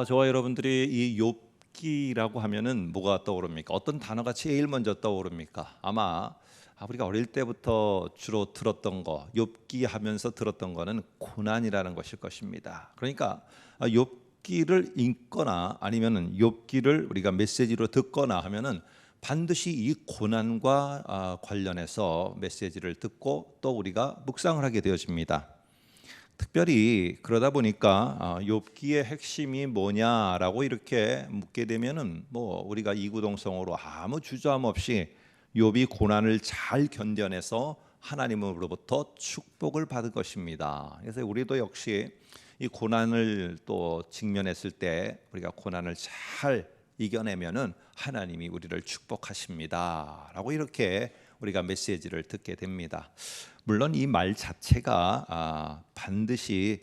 저와 여러분들이 이 욥기라고 하면은 뭐가 떠오릅니까? 어떤 단어가 제일 먼저 떠오릅니까? 아마 우리가 어릴 때부터 주로 들었던 거, 욥기 하면서 들었던 거는 고난이라는 것일 것입니다. 그러니까 욥기를 읽거나 아니면은 욥기를 우리가 메시지로 듣거나 하면은 반드시 이 고난과 관련해서 메시지를 듣고 또 우리가 묵상을 하게 되어집니다. 특별히 그러다 보니까 욥기의 핵심이 뭐냐라고 이렇게 묻게 되면은 우리가 이구동성으로 아무 주저함 없이 욥이 고난을 잘 견뎌내서 하나님으로부터 축복을 받을 것입니다. 그래서 우리도 역시 이 고난을 또 직면했을 때 우리가 고난을 잘 이겨내면은 하나님이 우리를 축복하십니다라고 이렇게 우리가 메시지를 듣게 됩니다. 물론 이 말 자체가 반드시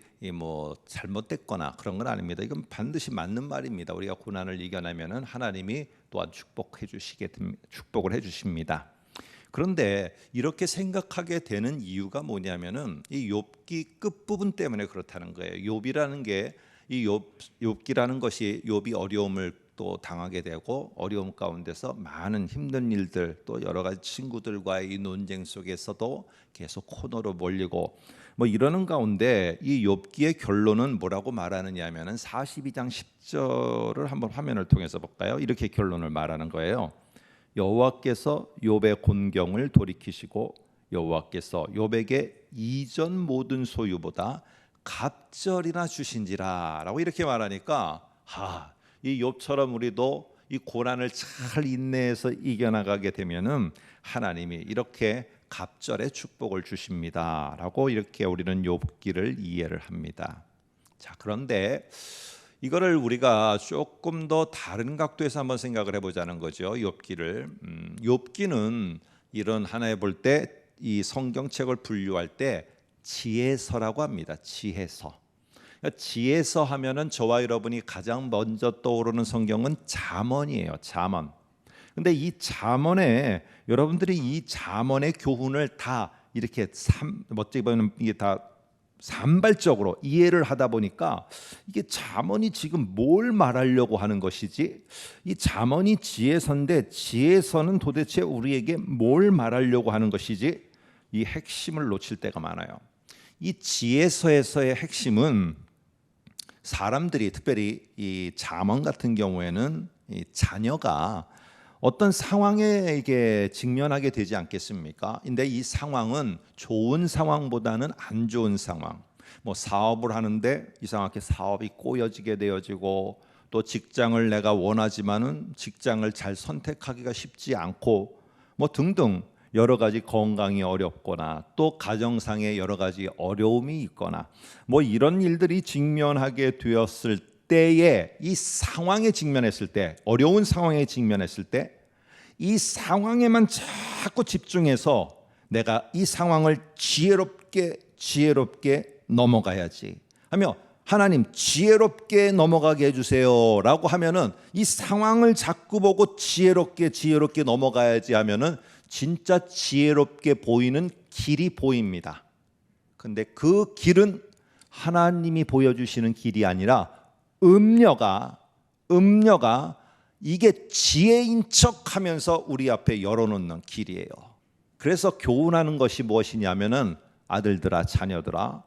잘못됐거나 그런 건 아닙니다. 이건 반드시 맞는 말입니다. 우리가 고난을 이겨내면은 하나님이 또한 축복을 해주십니다. 그런데 이렇게 생각하게 되는 이유가 뭐냐면은 이 욥기 끝 부분 때문에 그렇다는 거예요. 욥이라는 게 이 욥기라는 것이 욥이 어려움을 또 당하게 되고 어려움 가운데서 많은 힘든 일들 또 여러 가지 친구들과의 이 논쟁 속에서도 계속 코너로 몰리고 이러는 가운데 이 욥기의 결론은 뭐라고 말하느냐 하면은 42장 10절을 한번 화면을 통해서 볼까요? 이렇게 결론을 말하는 거예요. 여호와께서 욥의 곤경을 돌이키시고 여호와께서 욥에게 이전 모든 소유보다 갑절이나 주신지라라고 이렇게 말하니까 이 욥처럼 우리도 이 고난을 잘 인내해서 이겨나가게 되면은 하나님이 이렇게 갑절의 축복을 주십니다라고 이렇게 우리는 욥기를 이해를 합니다. 자, 그런데 이거를 우리가 조금 더 다른 각도에서 한번 생각을 해보자는 거죠. 욥기를 욥기는 이런 하나에 볼 때 이 성경책을 분류할 때 지혜서라고 합니다. 지혜서. 지혜서 하면은 저와 여러분이 가장 먼저 떠오르는 성경은 잠언이에요. 잠언. 근데 이 잠언에 여러분들이 이 잠언의 교훈을 다 이렇게 어찌 보면 이게 다 산발적으로 이해를 하다 보니까 이게 잠언이 지금 뭘 말하려고 하는 것이지? 이 잠언이 지혜서인데 지혜서는 도대체 우리에게 뭘 말하려고 하는 것이지? 이 핵심을 놓칠 때가 많아요. 이 지혜서에서의 핵심은 사람들이 특별히 이 잠언 같은 경우에는 이 자녀가 어떤 상황에 이게 직면하게 되지 않겠습니까? 근데 이 상황은 좋은 상황보다는 안 좋은 상황. 사업을 하는데 이상하게 사업이 꼬여지게 되어지고 또 직장을 내가 원하지만은 직장을 잘 선택하기가 쉽지 않고 등등 여러 가지 건강이 어렵거나 또 가정상의 여러 가지 어려움이 있거나 이런 일들이 직면하게 되었을 때에 이 상황에 직면했을 때 어려운 상황에 직면했을 때 이 상황에만 자꾸 집중해서 내가 이 상황을 지혜롭게 넘어가야지 하며 하나님 지혜롭게 넘어가게 해주세요라고 하면은 이 상황을 자꾸 보고 지혜롭게 넘어가야지 하면은 진짜 지혜롭게 보이는 길이 보입니다. 근데 그 길은 하나님이 보여주시는 길이 아니라 음녀가 이게 지혜인 척하면서 우리 앞에 열어놓는 길이에요. 그래서 교훈하는 것이 무엇이냐면은 아들들아 자녀들아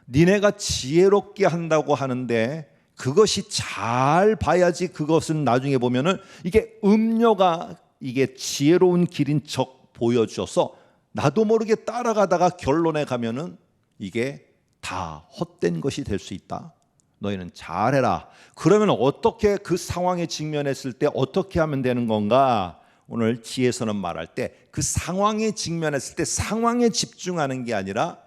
니네가 지혜롭게 한다고 하는데 그것이 잘 봐야지 그것은 나중에 보면은 이게 음녀가 이게 지혜로운 길인 척 보여줘서 나도 모르게 따라가다가 결론에 가면은 이게 다 헛된 것이 될 수 있다. 너희는 잘해라. 그러면 어떻게 그 상황에 직면했을 때 어떻게 하면 되는 건가? 오늘 지혜서는 말할 때 그 상황에 직면했을 때 상황에 집중하는 게 아니라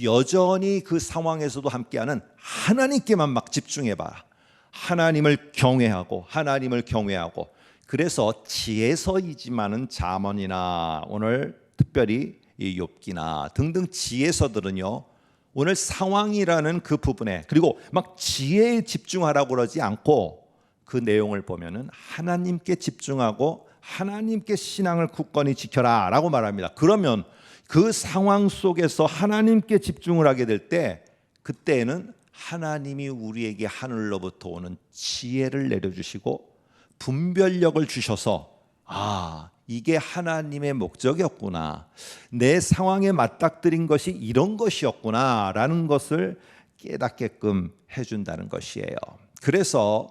여전히 그 상황에서도 함께하는 하나님께만 막 집중해봐라. 하나님을 경외하고 그래서 지혜서이지만은 잠언이나 오늘 특별히 이 욥기나 등등 지혜서들은요 오늘 상황이라는 그 부분에 그리고 막 지혜에 집중하라고 그러지 않고 그 내용을 보면은 하나님께 집중하고 하나님께 신앙을 굳건히 지켜라 라고 말합니다. 그러면 그 상황 속에서 하나님께 집중을 하게 될 때 그때에는 하나님이 우리에게 하늘로부터 오는 지혜를 내려주시고 분별력을 주셔서 이게 하나님의 목적이었구나, 내 상황에 맞닥뜨린 것이 이런 것이었구나 라는 것을 깨닫게끔 해준다는 것이에요. 그래서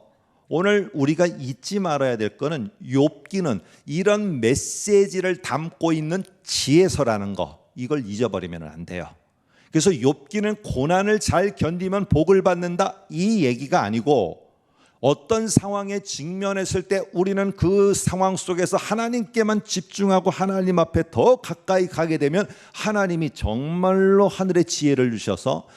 오늘 우리가 잊지 말아야 될 것은 욥기는 이런 메시지를 담고 있는 지혜서라는 거, 이걸 잊어버리면 안 돼요. 그래서 욥기는 고난을 잘 견디면 복을 받는다, 이 얘기가 아니고 어떤 상황에 직면했을 때 우리는 그 상황 속에서 하나님께만 집중하고 하나님 앞에 더 가까이 가게 되면 하나님이 정말로 하늘의 지혜를 주셔서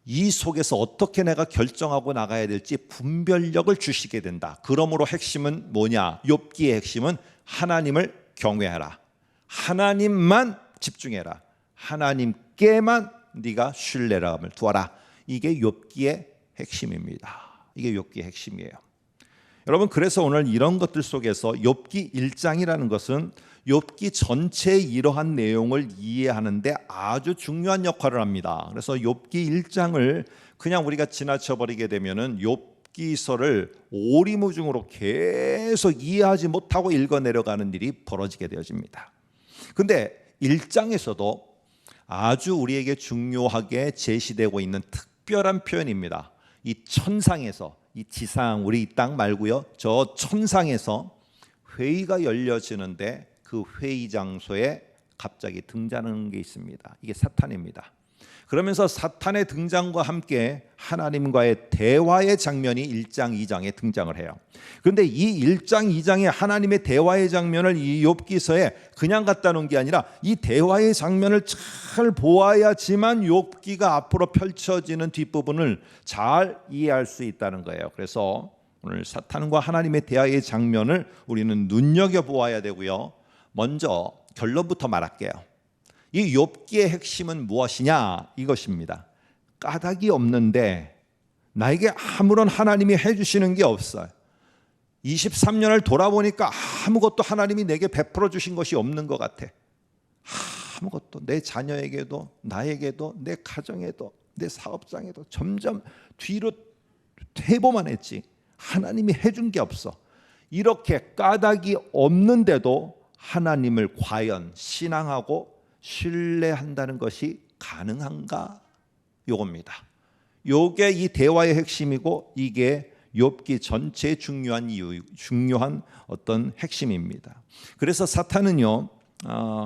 이 속에서 어떻게 내가 결정하고 나가야 될지 분별력을 주시게 된다. 그러므로 핵심은 뭐냐? 욥기의 핵심은 하나님을 경외하라, 하나님만 집중해라, 하나님께만 네가 신뢰감을 두어라. 이게 욥기의 핵심입니다. 이게 욥기의 핵심이에요. 여러분, 그래서 오늘 이런 것들 속에서 욥기 1장이라는 것은 욥기 전체의 이러한 내용을 이해하는데 아주 중요한 역할을 합니다. 그래서 욥기 1장을 그냥 우리가 지나쳐 버리게 되면은 욥기서를 오리무중으로 계속 이해하지 못하고 읽어 내려가는 일이 벌어지게 되어집니다. 근데 1장에서도 아주 우리에게 중요하게 제시되고 있는 특별한 표현입니다. 이 천상에서, 이 지상, 우리 이 땅 말고요, 저 천상에서 회의가 열려지는데 그 회의 장소에 갑자기 등장하는 게 있습니다. 이게 사탄입니다. 그러면서 사탄의 등장과 함께 하나님과의 대화의 장면이 1장, 2장에 등장을 해요. 그런데 이 1장, 2장의 하나님의 대화의 장면을 이 욥기서에 그냥 갖다 놓은 게 아니라 이 대화의 장면을 잘 보아야지만 욥기가 앞으로 펼쳐지는 뒷부분을 잘 이해할 수 있다는 거예요. 그래서 오늘 사탄과 하나님의 대화의 장면을 우리는 눈여겨보아야 되고요. 먼저 결론부터 말할게요. 이 욥기의 핵심은 무엇이냐? 이것입니다. 까닭이 없는데 나에게 아무런 하나님이 해주시는 게 없어요. 23년을 돌아보니까 아무것도 하나님이 내게 베풀어 주신 것이 없는 것 같아. 아무것도, 내 자녀에게도, 나에게도, 내 가정에도, 내 사업장에도 점점 뒤로 퇴보만 했지 하나님이 해준 게 없어. 이렇게 까닭이 없는데도 하나님을 과연 신앙하고 신뢰한다는 것이 가능한가? 요겁니다. 요게 이 대화의 핵심이고 이게 욥기 전체의 중요한 어떤 핵심입니다. 그래서 사탄은요,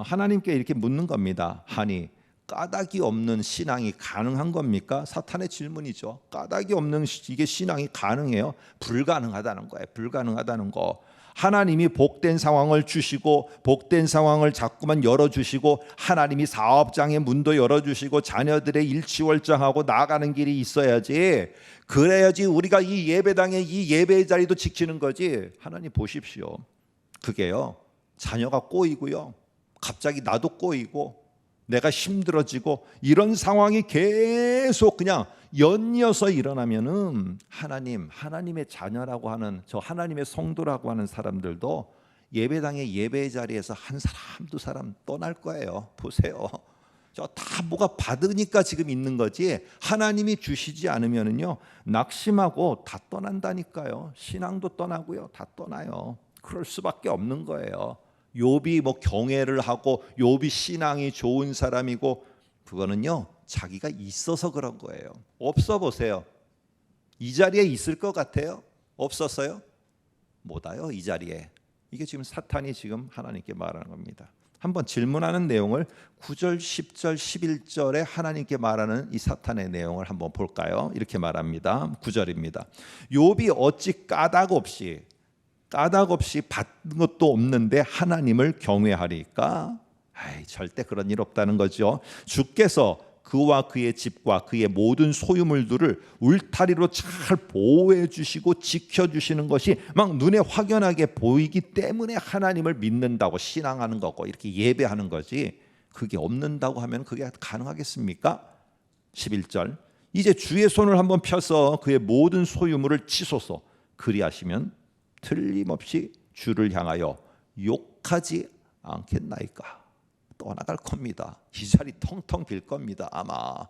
하나님께 이렇게 묻는 겁니다. 아니, 까닭이 없는 신앙이 가능한 겁니까? 사탄의 질문이죠. 까닭이 없는 이게 신앙이 가능해요? 불가능하다는 거예요. 불가능하다는 거. 하나님이 복된 상황을 주시고 복된 상황을 자꾸만 열어주시고 하나님이 사업장의 문도 열어주시고 자녀들의 일취월장하고 나아가는 길이 있어야지, 그래야지 우리가 이 예배당의 이 예배의 자리도 지키는 거지. 하나님 보십시오, 그게요, 자녀가 꼬이고요, 갑자기 나도 꼬이고 내가 힘들어지고 이런 상황이 계속 그냥 연이어서 일어나면은 하나님의 자녀라고 하는, 저 하나님의 성도라고 하는 사람들도 예배당의 예배의 자리에서 한 사람 두 사람 떠날 거예요. 보세요, 저 다 뭐가 받으니까 지금 있는 거지 하나님이 주시지 않으면은요 낙심하고 다 떠난다니까요. 신앙도 떠나고요, 다 떠나요. 그럴 수밖에 없는 거예요. 욥이 뭐 경외를 하고 욥이 신앙이 좋은 사람이고 그거는요 자기가 있어서 그런 거예요. 없어 보세요. 이 자리에 있을 것 같아요? 없었어요? 못 와요, 이 자리에. 이게 지금 사탄이 지금 하나님께 말하는 겁니다. 한번 질문하는 내용을 9절, 10절, 11절에 하나님께 말하는 이 사탄의 내용을 한번 볼까요? 이렇게 말합니다. 9절입니다. 욥이 어찌 까닭 없이 받는 것도 없는데 하나님을 경외하리까? 절대 그런 일 없다는 거죠. 주께서 그와 그의 집과 그의 모든 소유물들을 울타리로 잘 보호해 주시고 지켜주시는 것이 막 눈에 확연하게 보이기 때문에 하나님을 믿는다고 신앙하는 거고 이렇게 예배하는 거지, 그게 없는다고 하면 그게 가능하겠습니까? 11절, 이제 주의 손을 한번 펴서 그의 모든 소유물을 치소서. 그리하시면 틀림없이 주를 향하여 욕하지 않겠나이까? 떠나갈 겁니다. 이 자리 텅텅 빌 겁니다. 아마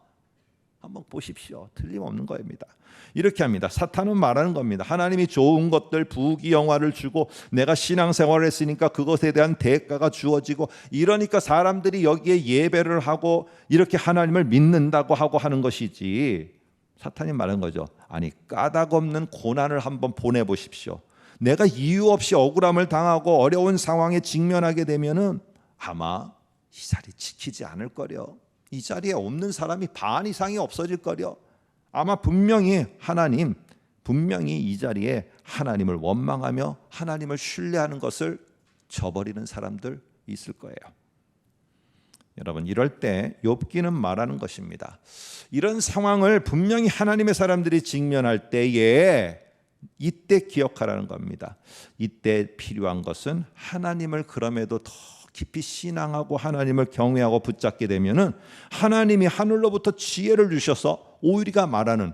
한번 보십시오. 틀림없는 겁니다. 이렇게 합니다. 사탄은 말하는 겁니다. 하나님이 좋은 것들, 부귀 영화를 주고 내가 신앙생활을 했으니까 그것에 대한 대가가 주어지고 이러니까 사람들이 여기에 예배를 하고 이렇게 하나님을 믿는다고 하고 하는 것이지, 사탄이 말하는 거죠. 아니, 까닭 없는 고난을 한번 보내보십시오. 내가 이유 없이 억울함을 당하고 어려운 상황에 직면하게 되면은 아마 이 자리 지키지 않을 거려. 이 자리에 없는 사람이 반 이상이 없어질 거려. 아마 분명히 이 자리에 하나님을 원망하며 하나님을 신뢰하는 것을 저버리는 사람들 있을 거예요. 여러분, 이럴 때 욥기는 말하는 것입니다. 이런 상황을 분명히 하나님의 사람들이 직면할 때에 이때 기억하라는 겁니다. 이때 필요한 것은 하나님을 그럼에도 더 깊이 신앙하고 하나님을 경외하고 붙잡게 되면은 하나님이 하늘로부터 지혜를 주셔서 오히려 말하는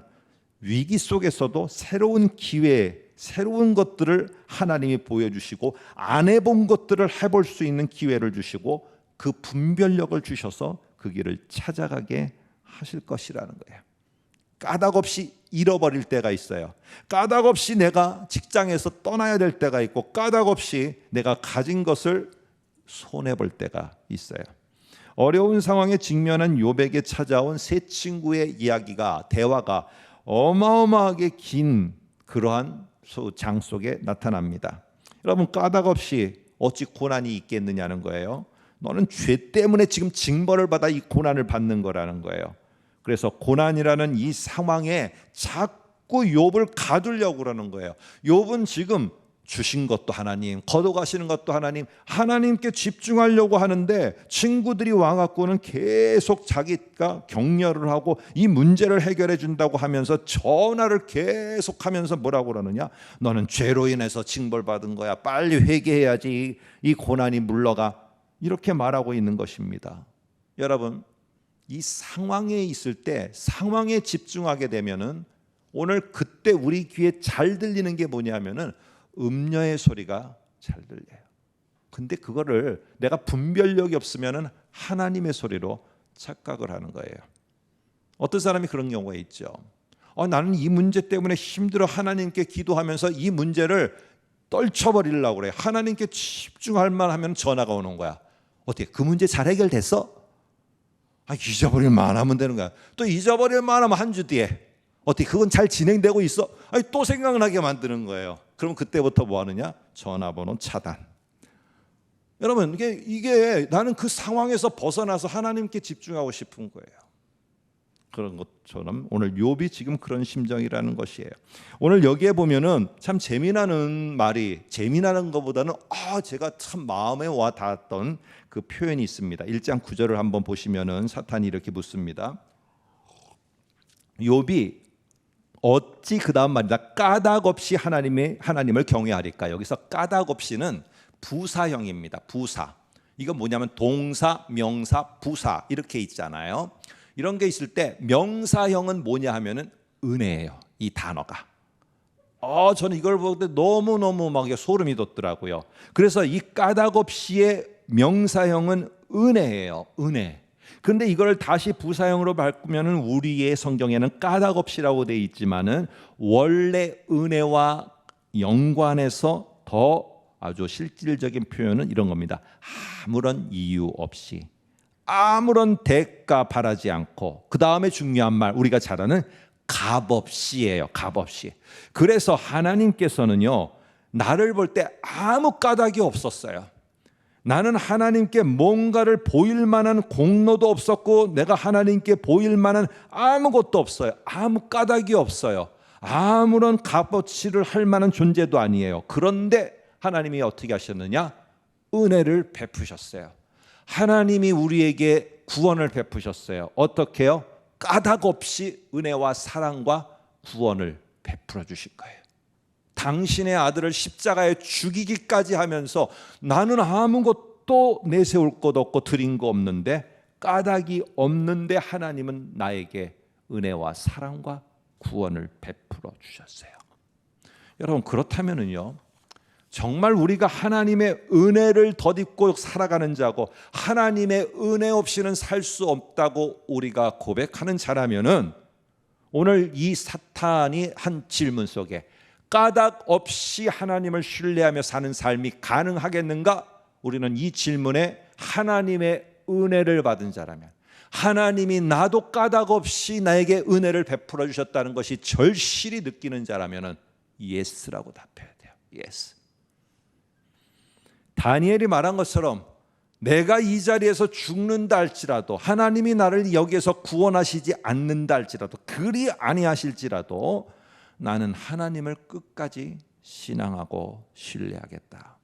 위기 속에서도 새로운 기회, 새로운 것들을 하나님이 보여주시고 안 해본 것들을 해볼 수 있는 기회를 주시고 그 분별력을 주셔서 그 길을 찾아가게 하실 것이라는 거예요. 까닭 없이 잃어버릴 때가 있어요. 까닭 없이 내가 직장에서 떠나야 될 때가 있고 까닭 없이 내가 가진 것을 손해볼 때가 있어요. 어려운 상황에 직면한 욥에게 찾아온 세 친구의 대화가 어마어마하게 긴 그러한 장 속에 나타납니다. 여러분, 까닭 없이 어찌 고난이 있겠느냐는 거예요. 너는 죄 때문에 지금 징벌을 받아 이 고난을 받는 거라는 거예요. 그래서 고난이라는 이 상황에 자꾸 욥을 가두려고 그러는 거예요. 욥은 지금 주신 것도 하나님, 거둬가시는 것도 하나님, 하나님께 집중하려고 하는데 친구들이 와갖고는 계속 자기가 격려를 하고 이 문제를 해결해 준다고 하면서 전화를 계속하면서 뭐라고 그러느냐? 너는 죄로 인해서 징벌받은 거야. 빨리 회개해야지 이 고난이 물러가. 이렇게 말하고 있는 것입니다. 여러분, 이 상황에 있을 때 상황에 집중하게 되면은 오늘 그때 우리 귀에 잘 들리는 게 뭐냐면은 음녀의 소리가 잘 들려요. 근데 그거를 내가 분별력이 없으면은 하나님의 소리로 착각을 하는 거예요. 어떤 사람이 그런 경우가 있죠. 나는 이 문제 때문에 힘들어 하나님께 기도하면서 이 문제를 떨쳐버리려고 그래요. 하나님께 집중할 만하면 전화가 오는 거야. 어떻게 그 문제 잘 해결됐어? 잊어버릴 만하면 되는 거야. 또 잊어버릴 만하면 한 주 뒤에 어떻게 그건 잘 진행되고 있어? 또 생각나게 만드는 거예요. 그럼 그때부터 뭐 하느냐? 전화번호 차단. 여러분, 이게 나는 그 상황에서 벗어나서 하나님께 집중하고 싶은 거예요. 그런 것처럼 오늘 욥이 지금 그런 심정이라는 것이에요. 오늘 여기에 보면은 참 재미나는 것보다는 제가 참 마음에 와 닿았던 그 표현이 있습니다. 1장 9절을 한번 보시면은 사탄이 이렇게 묻습니다. 욥이 어찌 그 다음 말이다. 까닭 없이 하나님을 경외하리까. 여기서 까닭 없이는 부사형입니다. 부사. 이건 뭐냐면 동사, 명사, 부사 이렇게 있잖아요. 이런 게 있을 때 명사형은 뭐냐 하면은 은혜예요. 이 단어가. 저는 이걸 볼 때 너무너무 막 소름이 돋더라고요. 그래서 이 까닭 없이의 명사형은 은혜예요. 은혜. 근데 이걸 다시 부사형으로 바꾸면은 우리의 성경에는 까닭 없이라고 되어 있지만은 원래 은혜와 연관해서 더 아주 실질적인 표현은 이런 겁니다. 아무런 이유 없이, 아무런 대가 바라지 않고, 그 다음에 중요한 말 우리가 잘 아는 값없이예요. 값없이. 그래서 하나님께서는요, 나를 볼 때 아무 까닭이 없었어요. 나는 하나님께 뭔가를 보일 만한 공로도 없었고 내가 하나님께 보일 만한 아무것도 없어요. 아무 까닭이 없어요. 아무런 값어치를 할 만한 존재도 아니에요. 그런데 하나님이 어떻게 하셨느냐? 은혜를 베푸셨어요. 하나님이 우리에게 구원을 베푸셨어요. 어떻게요? 까닭 없이 은혜와 사랑과 구원을 베풀어 주실 거예요. 당신의 아들을 십자가에 죽이기까지 하면서 나는 아무것도 내세울 것 없고 드린 거 없는데, 까닭이 없는데 하나님은 나에게 은혜와 사랑과 구원을 베풀어 주셨어요. 여러분, 그렇다면은요, 정말 우리가 하나님의 은혜를 덧입고 살아가는 자고 하나님의 은혜 없이는 살 수 없다고 우리가 고백하는 자라면은 오늘 이 사탄이 한 질문 속에 까닭 없이 하나님을 신뢰하며 사는 삶이 가능하겠는가? 우리는 이 질문에 하나님의 은혜를 받은 자라면, 하나님이 나도 까닭 없이 나에게 은혜를 베풀어 주셨다는 것이 절실히 느끼는 자라면은 예스라고 답해야 돼요. 예스. 다니엘이 말한 것처럼 내가 이 자리에서 죽는다 할지라도, 하나님이 나를 여기에서 구원하시지 않는다 할지라도, 그리 아니하실지라도 나는 하나님을 끝까지 신앙하고 신뢰하겠다.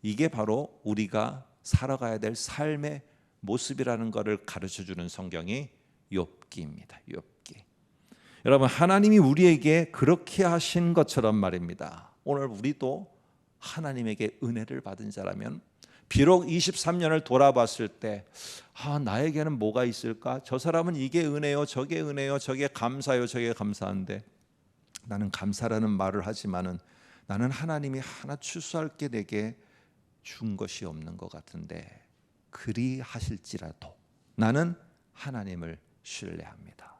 이게 바로 우리가 살아가야 될 삶의 모습이라는 것을 가르쳐주는 성경이 욥기입니다. 욥기. 여러분, 하나님이 우리에게 그렇게 하신 것처럼 말입니다. 오늘 우리도 하나님에게 은혜를 받은 자라면, 비록 23년을 돌아봤을 때 나에게는 뭐가 있을까? 저 사람은 이게 은혜요, 저게 은혜요, 저게 감사요, 저게 감사한데 나는 감사라는 말을 하지만은 나는 하나님이 하나 추수할 게 내게 준 것이 없는 것 같은데, 그리 하실지라도 나는 하나님을 신뢰합니다.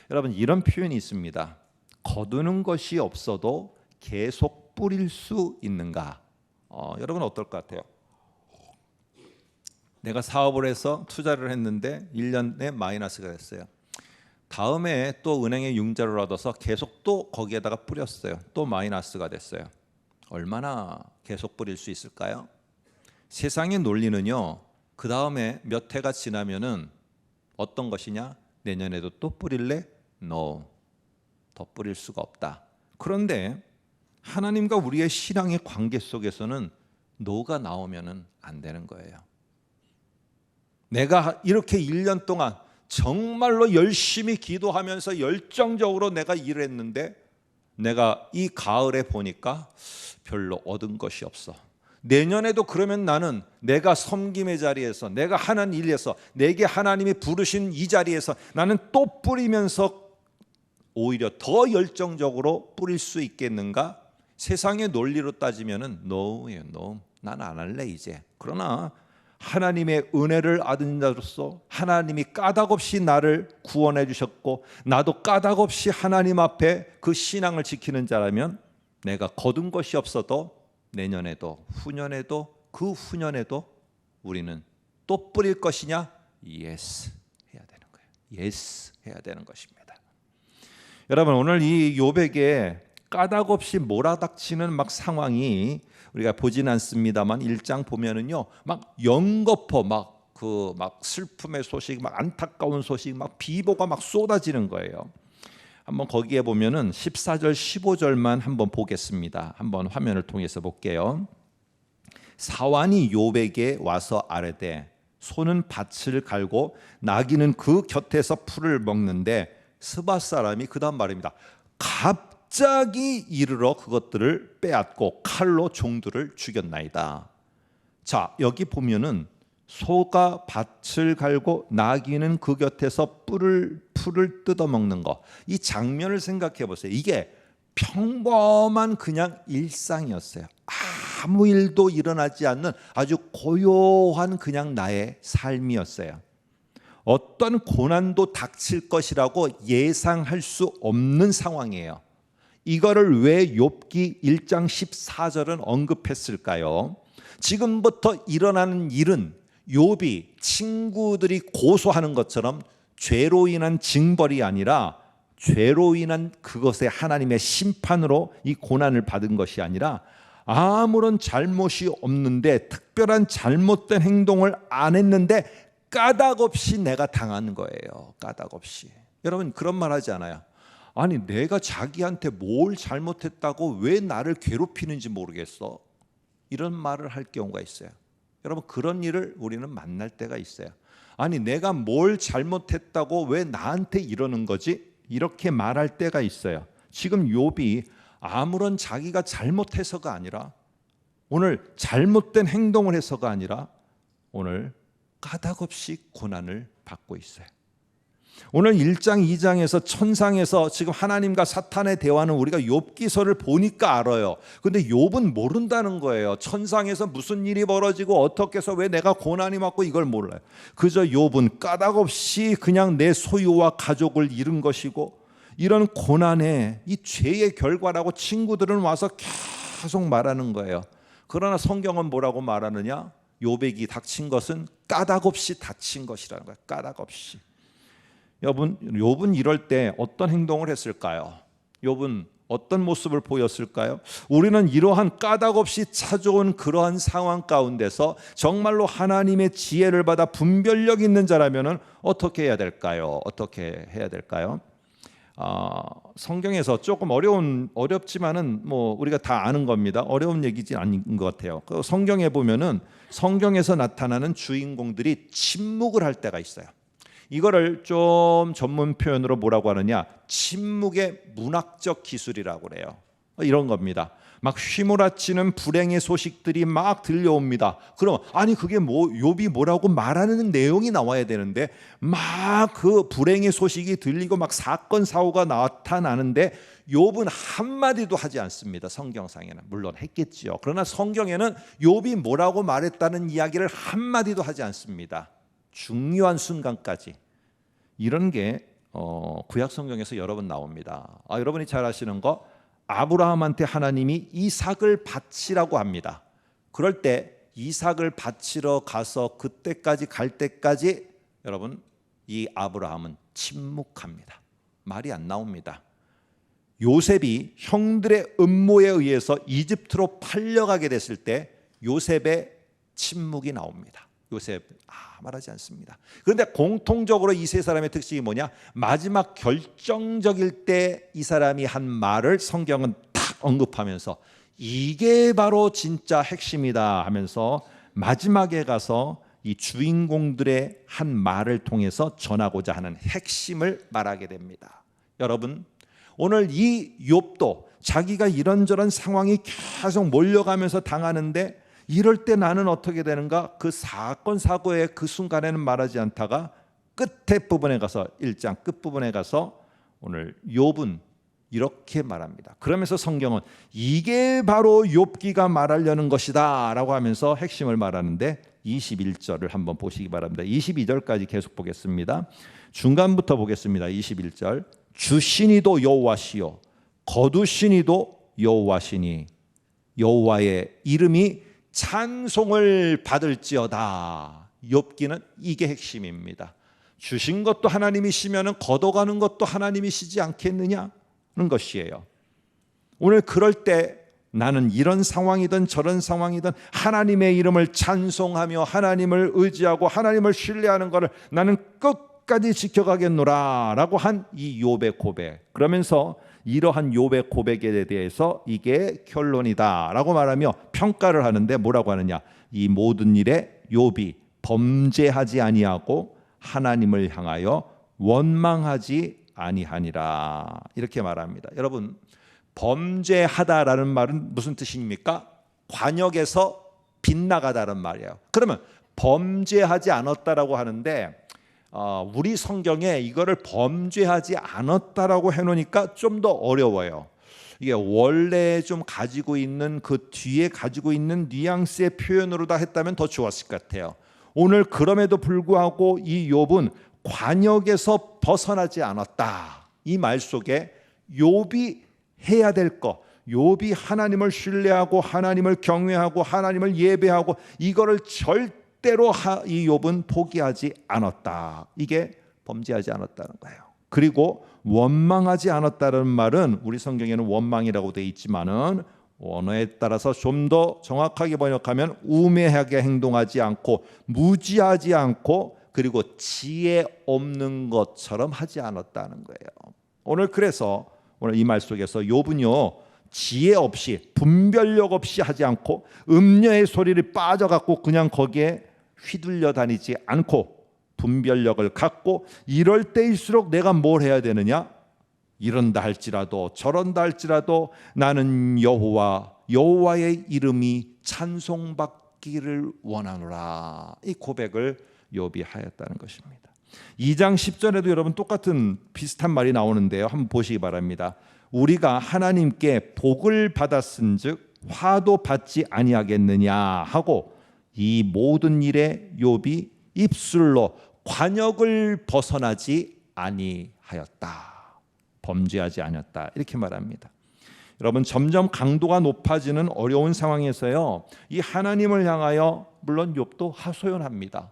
여러분, 이런 표현이 있습니다. 거두는 것이 없어도 계속 뿌릴 수 있는가? 여러분 어떨 것 같아요? 내가 사업을 해서 투자를 했는데 1년에 마이너스가 됐어요. 다음에 또 은행에 융자를 얻어서 계속 또 거기에다가 뿌렸어요. 또 마이너스가 됐어요. 얼마나 계속 뿌릴 수 있을까요? 세상의 논리는요, 그 다음에 몇 해가 지나면은 어떤 것이냐? 내년에도 또 뿌릴래? No, 더 뿌릴 수가 없다. 그런데 하나님과 우리의 신앙의 관계 속에서는 노가 나오면은 안 되는 거예요. 내가 이렇게 1년 동안 정말로 열심히 기도하면서 열정적으로 내가 일을 했는데 내가 이 가을에 보니까 별로 얻은 것이 없어. 내년에도 그러면 나는 내가 섬김의 자리에서, 내가 하는 일에서, 내게 하나님이 부르신 이 자리에서 나는 또 뿌리면서 오히려 더 열정적으로 뿌릴 수 있겠는가? 세상의 논리로 따지면은 no예요. no. 난 안 할래 이제. 그러나 하나님의 은혜를 받은 자로서 하나님이 까닭 없이 나를 구원해 주셨고 나도 까닭 없이 하나님 앞에 그 신앙을 지키는 자라면 내가 거둔 것이 없어도 내년에도 후년에도 그 후년에도 우리는 또 뿌릴 것이냐? yes 해야 되는 거예요. yes 해야 되는 것입니다. 여러분, 오늘 이 욥에게 까닭 없이 몰아닥치는 막 상황이 우리가 보진 않습니다만 1장 보면은요, 막 연거푸 막 슬픔의 소식, 막 안타까운 소식, 막 비보가 막 쏟아지는 거예요. 한번 거기에 보면은 14절 15절만 한번 보겠습니다. 한번 화면을 통해서 볼게요. 사환이 욥에게 와서 아뢰되 소는 밭을 갈고 나귀는 그 곁에서 풀을 먹는데 스바 사람이 그다음 말입니다. 갑자기 이르러 그것들을 빼앗고 칼로 종들을 죽였나이다. 자, 여기 보면은 소가 밭을 갈고 나귀는 그 곁에서 풀을 뜯어먹는 거, 이 장면을 생각해 보세요. 이게 평범한 그냥 일상이었어요. 아무 일도 일어나지 않는 아주 고요한 그냥 나의 삶이었어요. 어떤 고난도 닥칠 것이라고 예상할 수 없는 상황이에요. 이거를 왜 욥기 1장 14절은 언급했을까요? 지금부터 일어나는 일은 욥이 친구들이 고소하는 것처럼 죄로 인한 징벌이 아니라, 죄로 인한 그것에 하나님의 심판으로 이 고난을 받은 것이 아니라 아무런 잘못이 없는데, 특별한 잘못된 행동을 안 했는데 까닭 없이 내가 당하는 거예요. 까닭 없이. 여러분, 그런 말 하지 않아요? 아니, 내가 자기한테 뭘 잘못했다고 왜 나를 괴롭히는지 모르겠어. 이런 말을 할 경우가 있어요. 여러분, 그런 일을 우리는 만날 때가 있어요. 아니, 내가 뭘 잘못했다고 왜 나한테 이러는 거지? 이렇게 말할 때가 있어요. 지금 욥이 아무런 자기가 잘못해서가 아니라, 오늘 잘못된 행동을 해서가 아니라 오늘 까닭 없이 고난을 받고 있어요. 오늘 1장 2장에서 천상에서 지금 하나님과 사탄의 대화는 우리가 욥기서를 보니까 알아요. 근데 욥은 모른다는 거예요. 천상에서 무슨 일이 벌어지고 어떻게 해서 왜 내가 고난이 왔고 이걸 몰라요. 그저 욥은 까닭없이 그냥 내 소유와 가족을 잃은 것이고 이런 고난의 이 죄의 결과라고 친구들은 와서 계속 말하는 거예요. 그러나 성경은 뭐라고 말하느냐? 욥에게 닥친 것은 까닭없이 닥친 것이라는 거예요. 까닭없이. 여러분, 욥은 이럴 때 어떤 행동을 했을까요? 욥은 어떤 모습을 보였을까요? 우리는 이러한 까닭없이 찾아온 그러한 상황 가운데서 정말로 하나님의 지혜를 받아 분별력 있는 자라면 어떻게 해야 될까요? 어떻게 해야 될까요? 성경에서 조금 어렵지만은 뭐 우리가 다 아는 겁니다. 어려운 얘기지 않은 것 같아요. 그 성경에 보면은 성경에서 나타나는 주인공들이 침묵을 할 때가 있어요. 이거를 좀 전문 표현으로 뭐라고 하느냐? 침묵의 문학적 기술이라고 그래요. 이런 겁니다. 막 휘몰아치는 불행의 소식들이 막 들려옵니다. 그럼 아니 그게 뭐 욥이 뭐라고 말하는 내용이 나와야 되는데 막 그 불행의 소식이 들리고 막 사건 사고가 나타나는데 욥은 한마디도 하지 않습니다. 성경상에는 물론 했겠죠. 그러나 성경에는 욥이 뭐라고 말했다는 이야기를 한마디도 하지 않습니다. 중요한 순간까지. 이런 게 구약 성경에서 여러 번 나옵니다. 여러분이 잘 아시는 거 아브라함한테 하나님이 이삭을 바치라고 합니다. 그럴 때 이삭을 바치러 가서 그때까지 갈 때까지 여러분 이 아브라함은 침묵합니다. 말이 안 나옵니다. 요셉이 형들의 음모에 의해서 이집트로 팔려가게 됐을 때 요셉의 침묵이 나옵니다. 요셉 말하지 않습니다. 그런데 공통적으로 이 세 사람의 특징이 뭐냐? 마지막 결정적일 때 이 사람이 한 말을 성경은 탁 언급하면서 이게 바로 진짜 핵심이다 하면서 마지막에 가서 이 주인공들의 한 말을 통해서 전하고자 하는 핵심을 말하게 됩니다. 여러분, 오늘 이 욥도 자기가 이런저런 상황이 계속 몰려가면서 당하는데 이럴 때 나는 어떻게 되는가? 그 사건 사고의 그 순간에는 말하지 않다가 끝에 부분에 가서 1장 끝부분에 가서 오늘 욥은 이렇게 말합니다. 그러면서 성경은 이게 바로 욥기가 말하려는 것이다 라고 하면서 핵심을 말하는데 21절을 한번 보시기 바랍니다. 22절까지 계속 보겠습니다. 중간부터 보겠습니다. 21절 주신이도 여호와시요 거두신이도 여호와시니 여호와의 이름이 찬송을 받을지어다. 욥기는 이게 핵심입니다. 주신 것도 하나님이시면 걷어가는 것도 하나님이시지 않겠느냐는 것이에요. 오늘 그럴 때 나는 이런 상황이든 저런 상황이든 하나님의 이름을 찬송하며 하나님을 의지하고 하나님을 신뢰하는 것을 나는 끝까지 지켜가겠노라 라고 한 이 욥의 고백. 그러면서 이러한 욥의 고백에 대해서 이게 결론이다 라고 말하며 평가를 하는데 뭐라고 하느냐? 이 모든 일에 욥이 범죄하지 아니하고 하나님을 향하여 원망하지 아니하니라 이렇게 말합니다. 여러분, 범죄하다라는 말은 무슨 뜻입니까? 관역에서 빗나가다는 말이에요. 그러면 범죄하지 않았다라고 하는데 우리 성경에 이거를 범죄하지 않았다라고 해놓으니까 좀 더 어려워요. 이게 원래 좀 가지고 있는 그 뒤에 가지고 있는 뉘앙스의 표현으로 다 했다면 더 좋았을 것 같아요. 오늘 그럼에도 불구하고 이 욥은 관역에서 벗어나지 않았다. 이 말 속에 욥이 해야 될 것, 욥이 하나님을 신뢰하고 하나님을 경외하고 하나님을 예배하고 이거를 절대로 이 욥은 포기하지 않았다. 이게 범죄하지 않았다는 거예요. 그리고 원망하지 않았다는 말은 우리 성경에는 원망이라고 되어 있지만은 원어에 따라서 좀 더 정확하게 번역하면 우매하게 행동하지 않고 무지하지 않고 그리고 지혜 없는 것처럼 하지 않았다는 거예요. 오늘 그래서 오늘 이 말 속에서 욥은요 지혜 없이 분별력 없이 하지 않고 음녀의 소리를 빠져갖고 그냥 거기에 휘둘려 다니지 않고 분별력을 갖고 이럴 때일수록 내가 뭘 해야 되느냐? 이런다 할지라도 저런다 할지라도 나는 여호와의 이름이 찬송받기를 원하노라. 이 고백을 욥이 하였다는 것입니다. 2장 10절에도 여러분 똑같은 비슷한 말이 나오는데요. 한번 보시기 바랍니다. 우리가 하나님께 복을 받았은즉 화도 받지 아니하겠느냐 하고 이 모든 일에 욥이 입술로 관역을 벗어나지 아니하였다. 범죄하지 않았다. 이렇게 말합니다. 여러분, 점점 강도가 높아지는 어려운 상황에서요, 이 하나님을 향하여 물론 욥도 하소연합니다.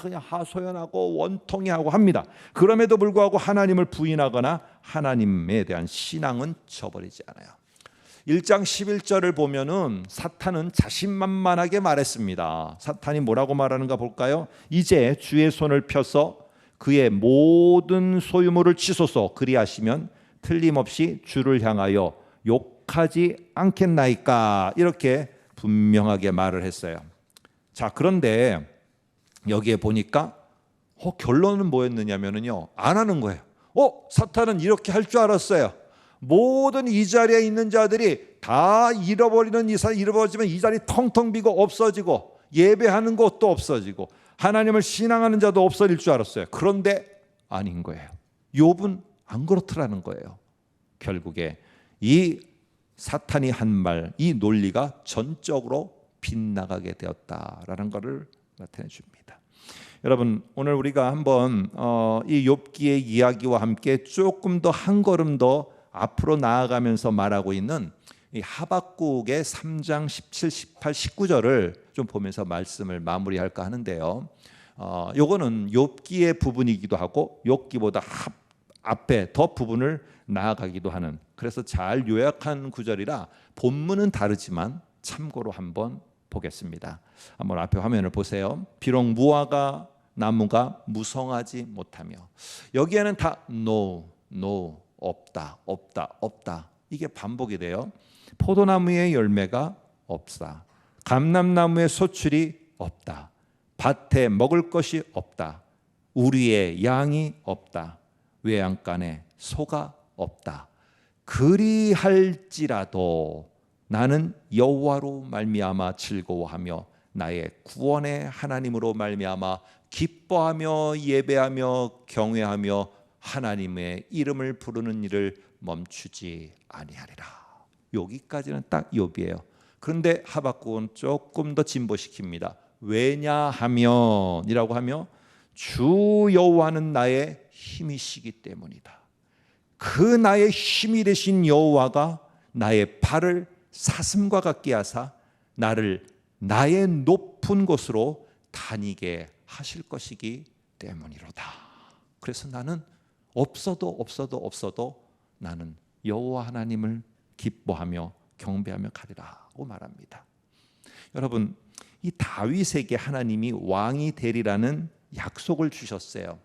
그냥 하소연하고 원통해하고 합니다. 그럼에도 불구하고 하나님을 부인하거나 하나님에 대한 신앙은 저버리지 않아요. 1장 11절을 보면은 사탄은 자신만만하게 말했습니다. 사탄이 뭐라고 말하는가 볼까요? 이제 주의 손을 펴서 그의 모든 소유물을 치소서. 그리하시면 틀림없이 주를 향하여 욕하지 않겠나이까. 이렇게 분명하게 말을 했어요. 자, 그런데 여기에 보니까 결론은 뭐였느냐면요, 안 하는 거예요. 사탄은 이렇게 할 줄 알았어요. 모든 이 자리에 있는 자들이 다 잃어버리지만 이 자리 텅텅 비고 없어지고 예배하는 곳도 없어지고 하나님을 신앙하는 자도 없어질 줄 알았어요. 그런데 아닌 거예요. 욥은 안 그렇더라는 거예요. 결국에 이 사탄이 한 말, 이 논리가 전적으로 빗나가게 되었다라는 것을 나타내 줍니다. 여러분, 오늘 우리가 한번 이 욥기의 이야기와 함께 조금 더 한 걸음 더 앞으로 나아가면서 말하고 있는 이 하박국의 3장 17, 18, 19절을 좀 보면서 말씀을 마무리할까 하는데요. 요거는 욥기의 부분이기도 하고 욥기보다 앞에 더 부분을 나아가기도 하는, 그래서 잘 요약한 구절이라 본문은 다르지만 참고로 한번 보겠습니다. 한번 앞에 화면을 보세요. 비록 무화과 나무가 무성하지 못하며, 여기에는 다 no, 없다 이게 반복이 돼요. 포도나무의 열매가 없다, 감람나무의 소출이 없다, 밭에 먹을 것이 없다, 우리의 양이 없다, 외양간에 소가 없다. 그리할지라도 나는 여호와로 말미암아 즐거워하며 나의 구원의 하나님으로 말미암아 기뻐하며 예배하며 경외하며 하나님의 이름을 부르는 일을 멈추지 아니하리라. 여기까지는 딱 욥이에요. 그런데 하박국은 조금 더 진보시킵니다. 왜냐하면 이라고 하며 주 여호와는 나의 힘이시기 때문이다. 그 나의 힘이 되신 여호와가 나의 발을 사슴과 같게 하사 나를 나의 높은 곳으로 다니게 하실 것이기 때문이로다. 그래서 나는 없어도 나는 여호와 하나님을 기뻐하며 경배하며 가리라고 말합니다. 여러분, 이 다윗에게 하나님이 왕이 되리라는 약속을 주셨어요.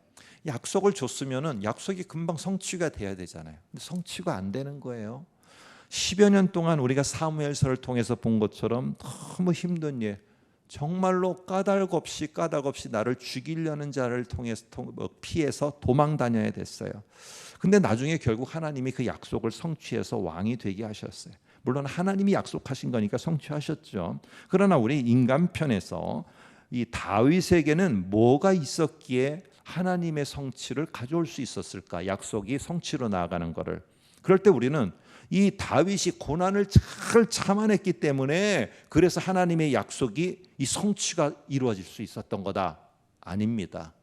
약속을 줬으면은 약속이 금방 성취가 돼야 되잖아요. 근데 성취가 안 되는 거예요. 10여 년 동안 우리가 사무엘서를 통해서 본 것처럼 너무 힘든 일, 정말로 까닭 없이 나를 죽이려는 자를 피해서 도망 다녀야 됐어요. 근데 나중에 결국 하나님이 그 약속을 성취해서 왕이 되게 하셨어요. 물론 하나님이 약속하신 거니까 성취하셨죠. 그러나 우리 인간 편에서 이 다윗에게는 뭐가 있었기에 하나님의 성취를 가져올 수 있었을까? 약속이 성취로 나아가는 것을. 그럴 때 우리는 이 다윗이 고난을 잘 참아냈기 때문에 그래서 하나님의 약속이 이 성취가 이루어질 수 있었던 거다. 아닙니다.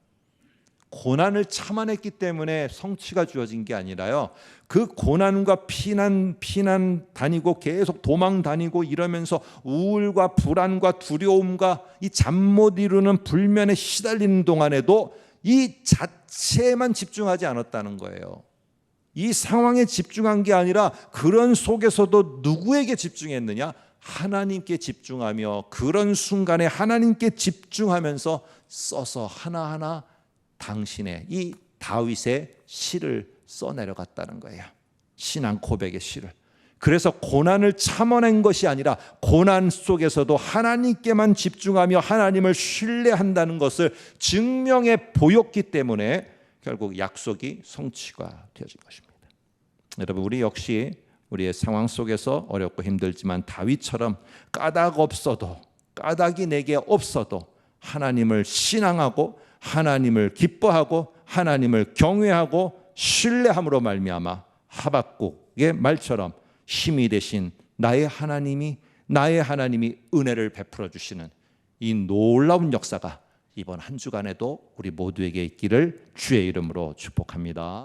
고난을 참아냈기 때문에 성취가 주어진 게 아니라요, 그 고난과 피난 다니고 계속 도망 다니고 이러면서 우울과 불안과 두려움과 이 잠 못 이루는 불면에 시달리는 동안에도 이 자체에만 집중하지 않았다는 거예요. 이 상황에 집중한 게 아니라 그런 속에서도 누구에게 집중했느냐? 하나님께 집중하며 그런 순간에 하나님께 집중하면서 써서 하나하나 당신의 이 다윗의 시를 써내려갔다는 거예요. 신앙 고백의 시를. 그래서 고난을 참아낸 것이 아니라 고난 속에서도 하나님께만 집중하며 하나님을 신뢰한다는 것을 증명해 보였기 때문에 결국 약속이 성취가 되어진 것입니다. 여러분, 우리 역시 우리의 상황 속에서 어렵고 힘들지만 다윗처럼 까닭이 내게 없어도 하나님을 신앙하고 하나님을 기뻐하고 하나님을 경외하고 신뢰함으로 말미암아 하박국의 말처럼 힘이 되신 나의 하나님이 은혜를 베풀어 주시는 이 놀라운 역사가 이번 한 주간에도 우리 모두에게 있기를 주의 이름으로 축복합니다.